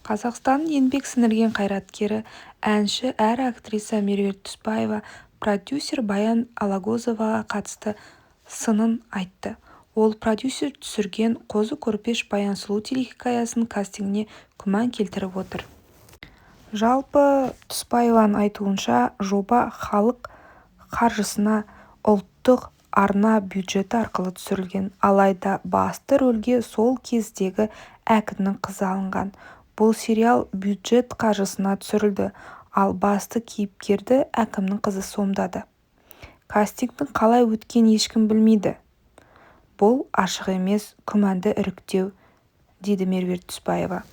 Қазақстанның еңбек сіңірген қайраткері, әнші әрі актриса Меруерт Түсіпбаева продюсер Баян Алагөзоваға қатысты сынын айтты. Ол продюсер түсірген «Қозы көрпеш Баян Сұлу» телехикаясының кастингіне күмән келтіріп отыр. Жалпы, Түсіпбаеваның айтуынша, жоба халық қаржысына ұлттық арна бюджеті арқылы түсірілген, алайда басты рөлге сол кездегі әкімнің қызы алынған. Бұл сериал бюджет қаржысына түсірілді, ал басты кейіпкерді әкімнің қызы сомдады. Кастингтің қалай өткен ешкім білмейді. Бұл ашық емес, күмәнді іріктеу, дейді Меруерт Түсіпбаева.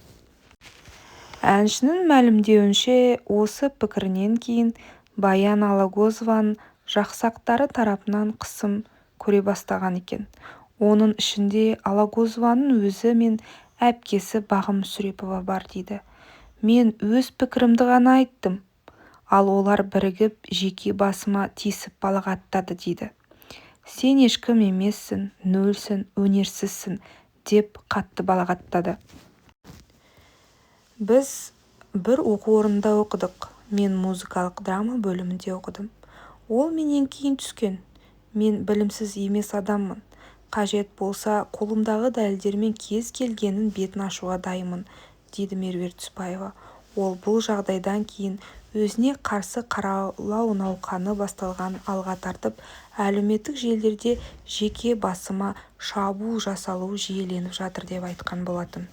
Әншінің мәлімдеуінше, осы пікірінен кейін Баян Алагөзованың жақсақтары тарапынан қысым көре бастаған екен. Оның ішінде Алагөзованың өзі мен әпкесі Бағым Мүсірепова бар дейді. Мен өз пікірімді ғана айттым, ал олар бірігіп жеке басыма тиісіп балағаттады дейді. Сен ешкім емессің, нөлсің, өнерсізсің, деп қатты балағаттады. Біз бір оқу орнында оқыдық. Мен музыкалық драма бөлімінде оқыдым. Ол менен кейін түскен. Мен білімсіз емес адаммын. Қажет болса, қолымдағы дәлелдермен кез келгеннің бетін ашуға дайынмын, дейді Меруерт Түсіпбаева. Ол бұл жағдайдан кейін өзіне қарсы қаралау науқаны басталғанын алға тартып, әлеуметтік желілерде жеке басыма шабуыл жасалуы жиіленіп жатыр деп айтқан болатын.